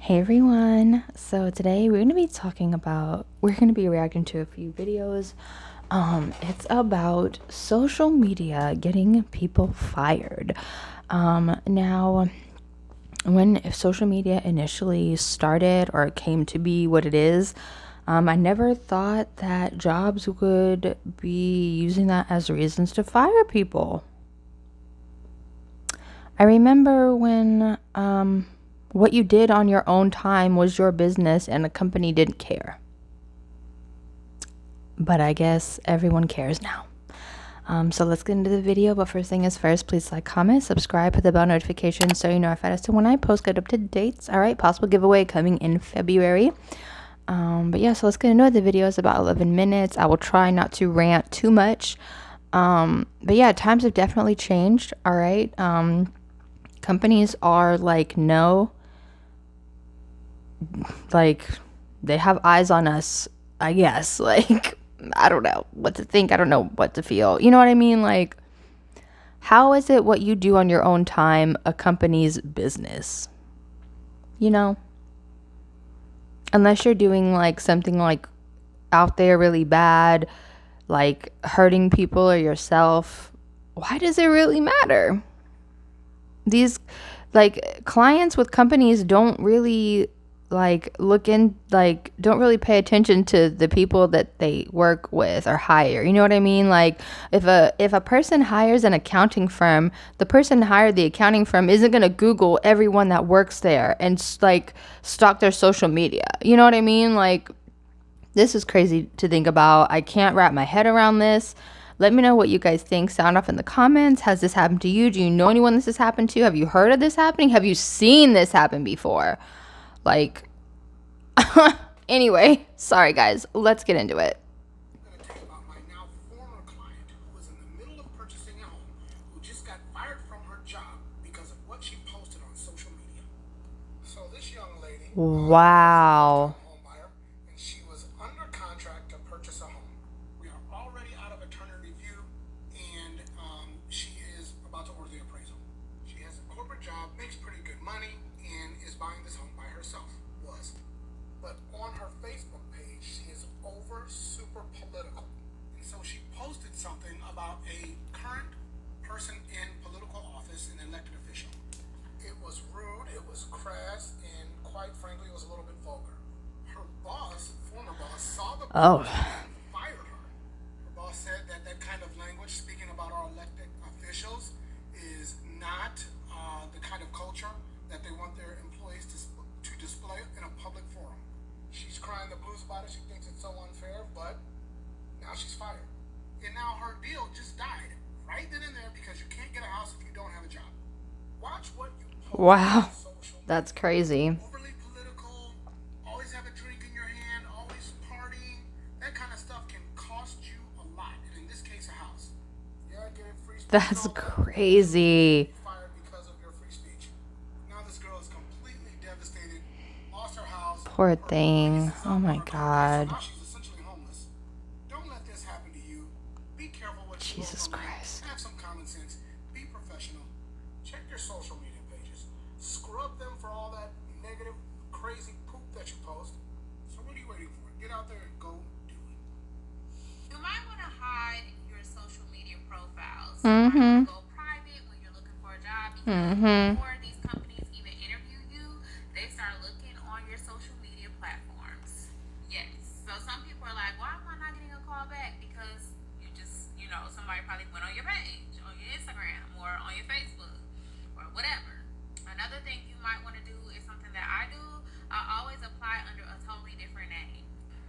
Hey everyone. So today we're going to be reacting to a few videos. It's about social media getting people fired. Now when if social media initially started or came to be what it is, I never thought that jobs would be using that as reasons to fire people. I remember when what you did on your own time was your business and the company didn't care. But I guess everyone cares now. So let's get into the video. But first thing is first, please like, comment, subscribe, hit the bell notification so you know as to when I post, get up to dates. All right, possible giveaway coming in February. But yeah, so let's get into it. The video is about 11 minutes. I will try not to rant too much. But yeah, times have definitely changed. All right. Companies are like, no, like they have eyes on us, I guess. Like, I don't know what to think. I don't know what to feel. You know what I mean? Like, how is it what you do on your own time a company's business? You know? Unless you're doing like something like out there really bad, like hurting people or yourself, why does it really matter? These like clients with companies don't really don't really pay attention to the people that they work with or hire. You know what I mean? Like if a person hires an accounting firm, the person hired the accounting firm isn't going to Google everyone that works there and like stalk their social media. You know what I mean? Like, this is crazy to think about. I can't wrap my head around this. Let me know what you guys think. Sound off in the comments. Has this happened to you? Do you know anyone this has happened to? Have you heard of this happening? Have you seen this happen before? Like, anyway, sorry guys. Let's get into it. I'm going to tell you about my now former client who was in the middle of purchasing a home, who just got fired from her job because of what she posted on social media. So this young lady, Wow. homebuyer, and she was under contract to purchase a home. We are already out of attorney review, and she is about to order the appraisal. She has a corporate job, makes pretty good money, and is buying this home by herself. But on her Facebook page, she is super political. And so she posted something about a current person in political office, an elected official. It was rude, it was crass, and quite frankly, it was a little bit vulgar. Her boss, former boss, saw the post and fired her. Her boss said that that kind of language, speaking about our elected officials, is not the kind of culture that they want their employees to display in a public forum. She's crying the blues about it. She thinks it's so unfair, but now she's fired. And now her deal just died right then and there because you can't get a house if you don't have a job. Watch what you post. Wow. That's crazy. Overly political, always have a drink in your hand, always partying. That kind of stuff can cost you a lot. And in this case, a house. Yeah, get it free speech. That's crazy. Fired because of your free speech. Now this girl is completely devastated. Lost her house. Poor thing. Oh my God. Now she's essentially homeless. Don't let this happen to you. Be careful what you Jesus Christ. have some common sense. Be professional. Check your social media pages. Scrub them for all that negative, crazy poop that you post. So what are you waiting for? Get out there and go do it. You might want to hide your social media profiles. Mm-hmm. Go private when you're looking for a job because before these companies even interview you, they start looking on your social media platforms. Yes. So some people are like, why am I not getting a call back? Because somebody probably went on your page, on your Instagram, or on your Facebook, or whatever. Another thing you might want to do is something that I do. I always apply under a totally different name.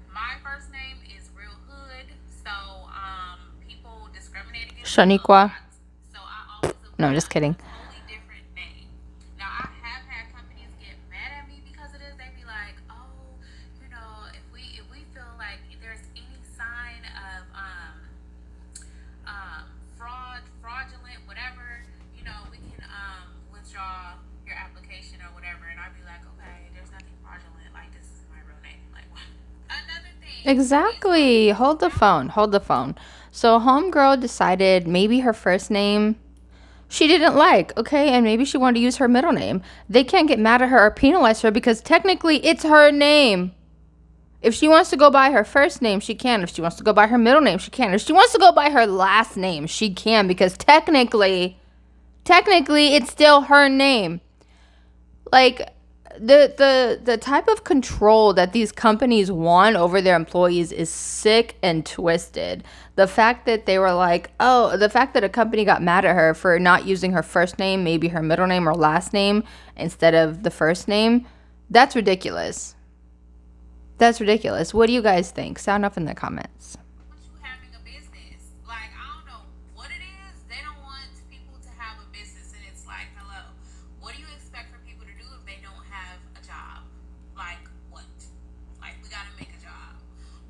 My first name is Real Hood, so people discriminate against Shaniqua. So I always apply No, just kidding. under a totally different name. Now I have had companies get mad at me because of this. They be like, oh, if we feel like there's any sign of fraudulent, whatever, we can withdraw your application or whatever. And I'd be like, okay, there's nothing fraudulent. Like, this is my real name. Like, what? Another thing. Exactly. Hold the phone. So homegirl decided maybe her first name she didn't like, okay? And maybe she wanted to use her middle name. They can't get mad at her or penalize her because technically it's her name. If she wants to go by her first name, she can. If she wants to go by her middle name, she can. If she wants to go by her last name, she can, because technically it's still her name. Like, the type of control that these companies want over their employees is sick and twisted. The fact that they were like, oh, the fact that a company got mad at her for not using her first name, maybe her middle name or last name instead of the first name, that's ridiculous. That's ridiculous. What do you guys think? Sound off in the comments. Want you having a business. Like, I don't know what it is. They don't want people to have a business, and it's like, hello, what do you expect for people to do if they don't have a job? Like, what? Like, we gotta make a job.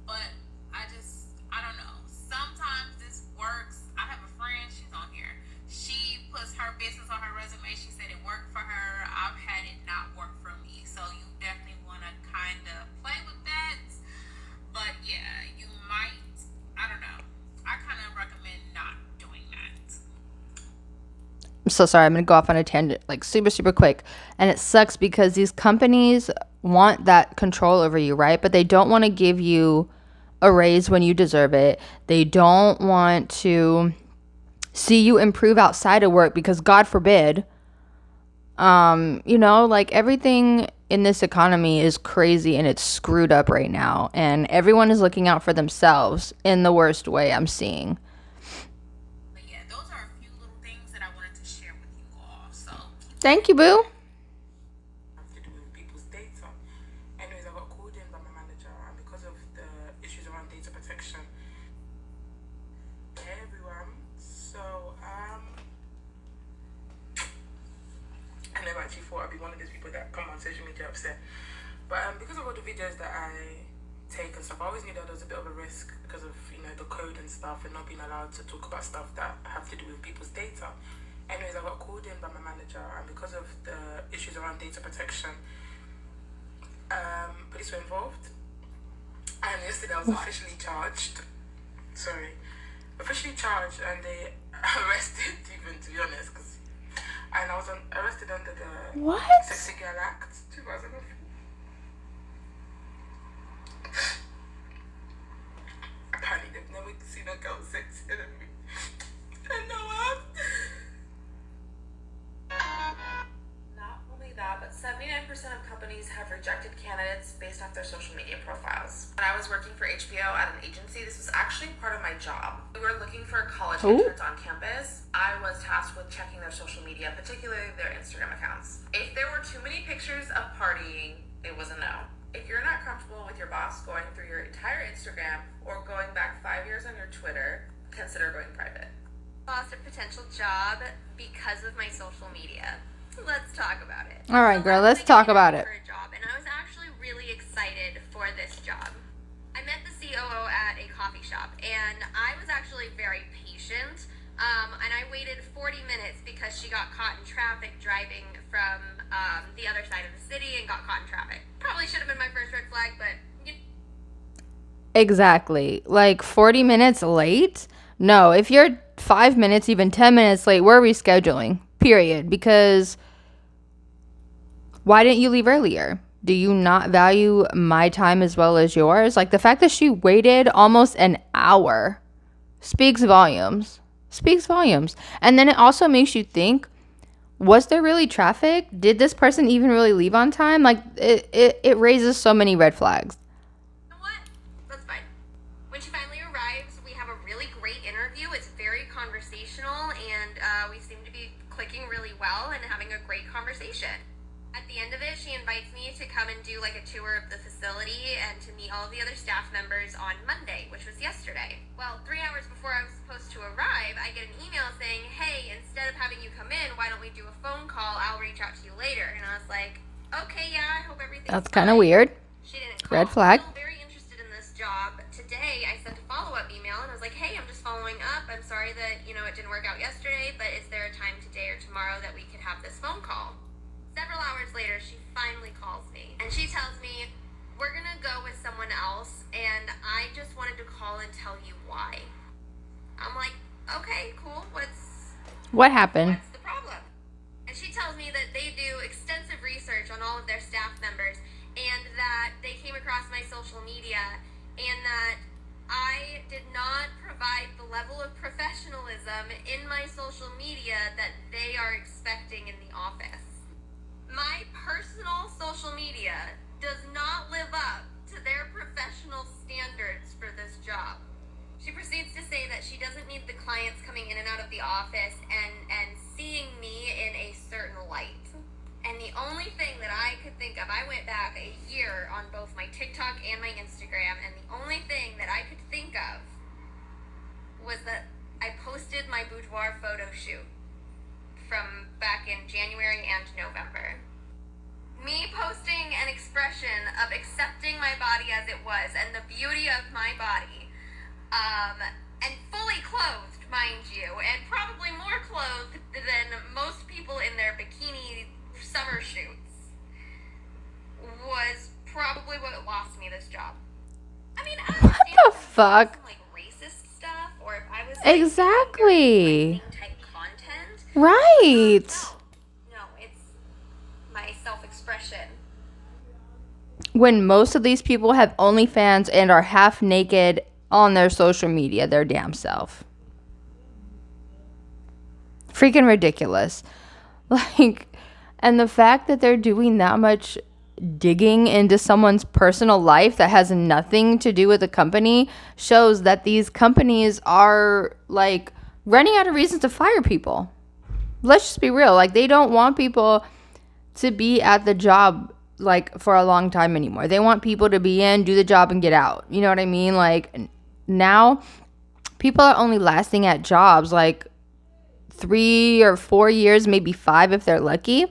But I don't know. Sometimes this works. I have a friend, she's on here. She puts her business on her resume. She said it worked for her. I've had it not work for me. So you definitely want to kind of play with that. But yeah, you might, I don't know. I kind of recommend not doing that. I'm so sorry. I'm going to go off on a tangent, like super, super quick. And it sucks because these companies want that control over you, right? But they don't want to give you a raise when you deserve it. They don't want to see you improve outside of work because, God forbid, like everything in this economy is crazy and it's screwed up right now, and everyone is looking out for themselves in the worst way I'm seeing. But yeah, those are a few little things that I wanted to share with you all. So Thank you, boo. Have to do with people's data. Anyways, I got called in by my manager, and because of the issues around data protection, hey everyone. So I never actually thought I'd be one of those people that come on social media upset. But because of all the videos that I take and stuff, I always knew that there was a bit of a risk because of, the code and stuff, and not being allowed to talk about stuff that have to do with people's data. Anyways, I got called in by my manager, and because of the issues around data protection, police were involved. And yesterday I was officially charged. Officially charged, and they arrested, even, to be honest, and I was arrested under the What? Sexy Girl Act 2004. Apparently they've never seen a girl sexier than me. And now Not only that, but 79% of companies have rejected candidates based off their social media profiles. When I was working for HBO at an agency, this was actually part of my job. We were looking for college interns on campus. I was tasked with checking their social media, particularly their Instagram accounts. If there were too many pictures of partying, it was a no. If you're not comfortable with your boss going through your entire Instagram or going back 5 years on your Twitter, consider going private. Lost a potential job because of my social media. Let's talk about it. All right, girl, let's talk about it. For a job, and I was actually really excited for this job. I met the COO at a coffee shop, and I was actually very patient. And I waited 40 minutes because she got caught in traffic driving from the other side of the city and got caught in traffic. Probably should have been my first red flag, but Exactly. Like 40 minutes late? No, if you're 5 minutes, even 10 minutes late, we're rescheduling. Period. Because why didn't you leave earlier? Do you not value my time as well as yours? Like the fact that she waited almost an hour speaks volumes. Speaks volumes. And then it also makes you think, was there really traffic? Did this person even really leave on time? Like it raises so many red flags. you know what? That's fine. When she finally arrives, we have a really great interview. It's very conversational, and we seem to be clicking really well and having a great conversation. At the end of it, she invites me to come and do like a tour of the facility and to meet all of the other staff members on Monday, which was yesterday. Well, 3 hours before I was supposed to arrive, I get an email saying, hey, instead of having you come in, why don't we do a phone call? I'll reach out to you later. And I was like, okay, yeah, I hope everything's That's kind of weird. She didn't call. Red flag. I'm still very interested in this job. Today, I sent a follow-up email, and I was like, hey, I'm just following up. I'm sorry that, it didn't work out yesterday, but is there a time today or tomorrow that we could have this phone call? Several hours later, she finally calls me, and she tells me, we're gonna go with someone else, and I just wanted to call and tell you why. I'm like, okay, cool, What happened? what's she tells me that they do extensive research on all of their staff members and that they came across my social media and that I did not provide the level of professionalism in my social media that they are expecting in the office. My personal social media does not live up to their professional standards for this job. She proceeds to say that she doesn't need the clients coming in and out of the office and seeing me in a certain light. And the only thing that I could think of, I went back a year on both my TikTok and my Instagram, and the only thing that I could think of was that I posted my boudoir photo shoot from back in January and November. Me posting an expression of accepting my body as it was and the beauty of my body, and fully clothed, mind you, and probably more clothed than most people in their bikini summer shoots, was probably what lost me this job. I mean, I understand What the fuck? some, like, racist stuff, or if I was Exactly. type content. Right. No, it's my self-expression. When most of these people have OnlyFans and are half naked on their social media, their damn self. Freaking ridiculous. Like, and the fact that they're doing that much digging into someone's personal life that has nothing to do with the company shows that these companies are, like, running out of reasons to fire people. Let's just be real. Like, they don't want people to be at the job, like, for a long time anymore. They want people to be in, do the job, and get out. You know what I mean? Like, now people are only lasting at jobs like 3 or 4 years, maybe 5 if they're lucky.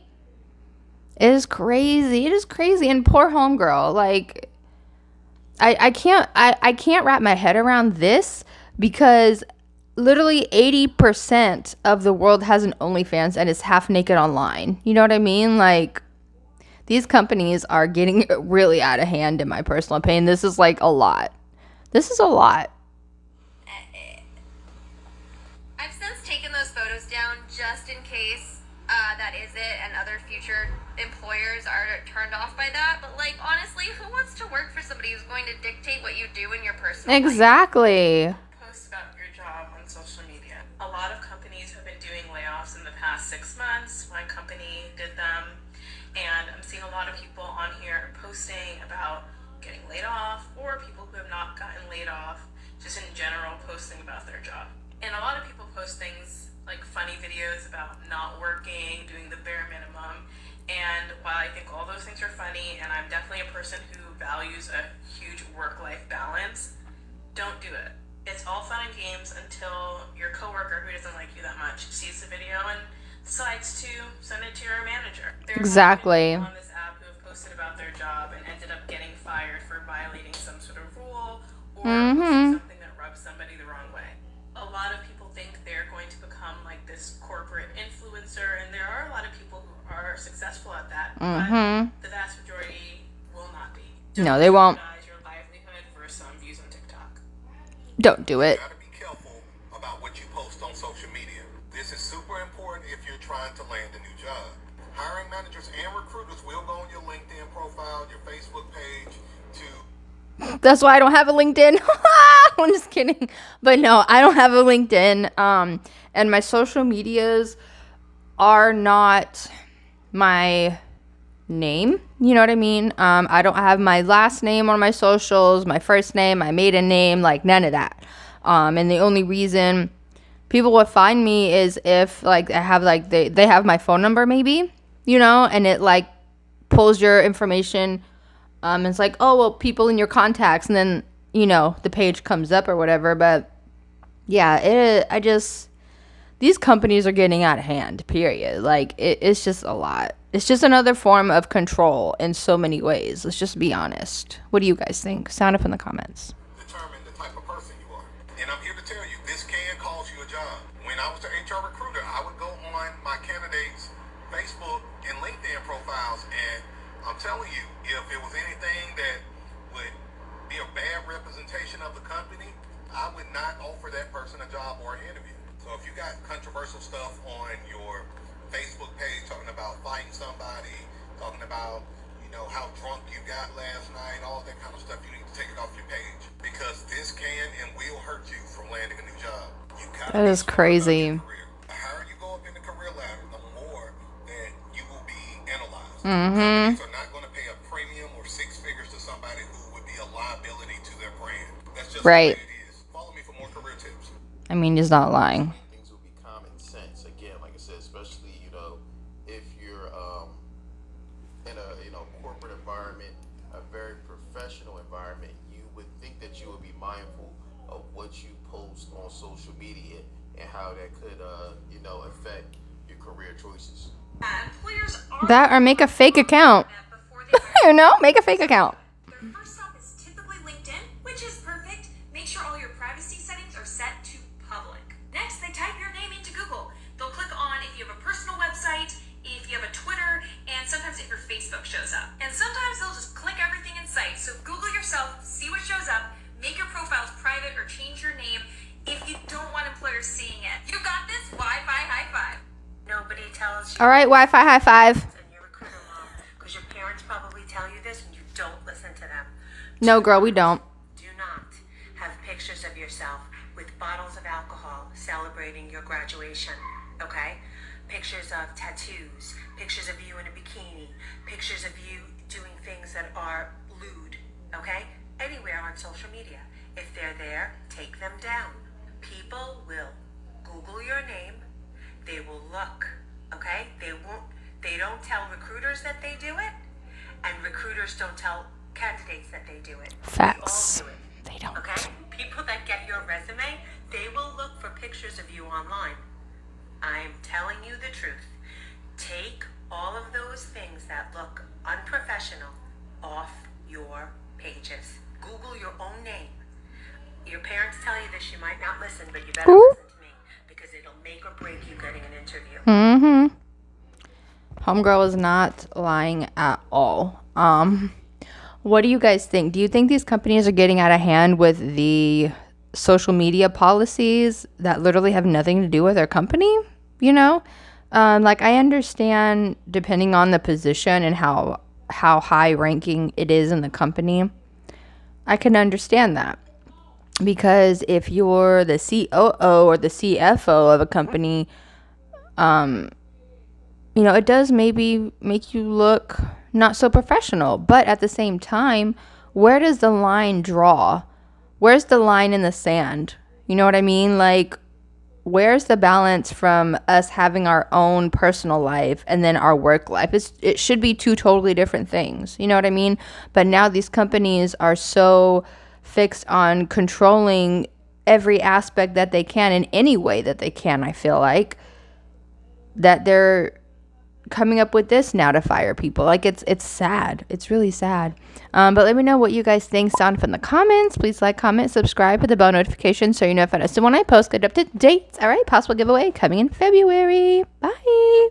It is crazy. It is crazy. And poor homegirl, like, I can't wrap my head around this, because literally 80% of the world has an OnlyFans and is half naked online. You know what I mean? Like, these companies are getting really out of hand, in my personal opinion. This is like a lot. This is a lot. I've since taken those photos down just in case that is it and other future employers are turned off by that. But, like, honestly, who wants to work for somebody who's going to dictate what you do in your personal life? Exactly. Post about your job on social media. A lot of companies have been doing layoffs in the past 6 months. My company did them, and I'm seeing a lot of people on here posting about getting laid off, or people who have not gotten laid off, just in general posting about their job. And a lot of people post things like funny videos about not working, doing the bare minimum. And while I think all those things are funny, and I'm definitely a person who values a huge work-life balance, don't do it. It's all fun and games until your coworker who doesn't like you that much sees the video and decides to send it to your manager. There are Exactly. people on this app who have posted about their job and ended up getting fired for violating some sort of rule or posting something that rubs somebody the wrong way. A lot of people think they're going to become like this corporate influencer, and there are a lot of people who are successful at that, but the vast majority will not be. No, they won't. Jeopardize your livelihood for some views on TikTok. Don't do it. You gotta be careful about what you post on social media. This is super important if you're trying to land a new job. Hiring managers and recruiters will go on your LinkedIn profile, your Facebook page to That's why I don't have a LinkedIn. I'm just kidding. But no, I don't have a LinkedIn. And my social medias are not my name. You know what I mean? I don't have my last name on my socials, my first name, my maiden name, like none of that. And the only reason people would find me is if, like, I have, like, they have my phone number maybe, you know, and it, like, pulls your information. It's like, oh, well, people in your contacts, and then, you know, the page comes up or whatever. But yeah, these companies are getting out of hand, period. Like, it's just a lot. It's just another form of control in so many ways. Let's just be honest. What do you guys think? Sound up in the comments. determine the type of person you are. And I'm here to tell you, this can cost you a job. When I was the HR recruiter, I would go on my candidates' Facebook and LinkedIn profiles, and I'm telling you, if it was anything that would be a bad representation of the company, I would not offer that person a job or an interview. So if you got controversial stuff on your Facebook page talking about fighting somebody, talking about, how drunk you got last night, all that kind of stuff. You need to take it off your page because this can and will hurt you from landing a new job. You gotta That is crazy. The higher you go up in the career ladder, the more that you will be analyzed. Mm-hmm. Companies are not going to pay a premium or six figures to somebody who would be a liability to their brand. That's just Right. the way it is. Follow me for more career tips. I mean, he's not lying. Things will be common sense. Again, like I said, especially if you're in a corporate environment, a very professional environment, you would think that you would be mindful of what you post on social media and how that could affect your career choices. Employers are That or make a fake account. before they hire. Make a fake account. Their first stop is typically LinkedIn, which is perfect. Make sure all your privacy settings are set to public. Next, they type your name into Google. They'll click on if you have a personal website, if you have a Twitter, and sometimes if your Facebook shows up. And sometimes they'll just click everything in sight. So Google yourself, see what shows up, make your profiles private or change your name if you don't want employers seeing it. You got this. Wi-Fi high five. Nobody tells you All right, Wi-Fi high five. in your recruiter mom because your parents probably tell you this and you don't listen to them. No, girl, we don't. Do not have pictures of yourself with bottles of alcohol celebrating your graduation, okay? Pictures of tattoos, pictures of you in a bikini, pictures of you doing things that are lewd, okay? Anywhere on social media. If they're there, take them down. People will Google your name. They will look, okay? They don't tell recruiters that they do it, and recruiters don't tell candidates that they do it. Facts. We all do it. They don't. Okay? People that get your resume, they will look for pictures of you online. I'm telling you the truth. Take all of those things that look unprofessional off your pages. Google your own name. Your parents tell you this, you might not listen, but you better listen to me because it'll make or break you getting an interview. Mm-hmm. Homegirl is not lying at all. What do you guys think? Do you think these companies are getting out of hand with the social media policies that literally have nothing to do with their company? Like I understand depending on the position and how high ranking it is in the company. I can understand that. Because if you're the COO or the CFO of a company, it does maybe make you look not so professional. But at the same time, where does the line draw? Where's the line in the sand? You know what I mean? Like, where's the balance from us having our own personal life and then our work life? It should be two totally different things. You know what I mean? But now these companies are so fixed on controlling every aspect that they can in any way that they can, I feel like, that they're coming up with this now to fire people. Like, it's sad. It's really sad. But let me know what you guys think. Sound off in the comments. Please like, comment, subscribe, hit the bell notification so you know if I when I post, get up to dates. All right, possible giveaway coming in February. Bye.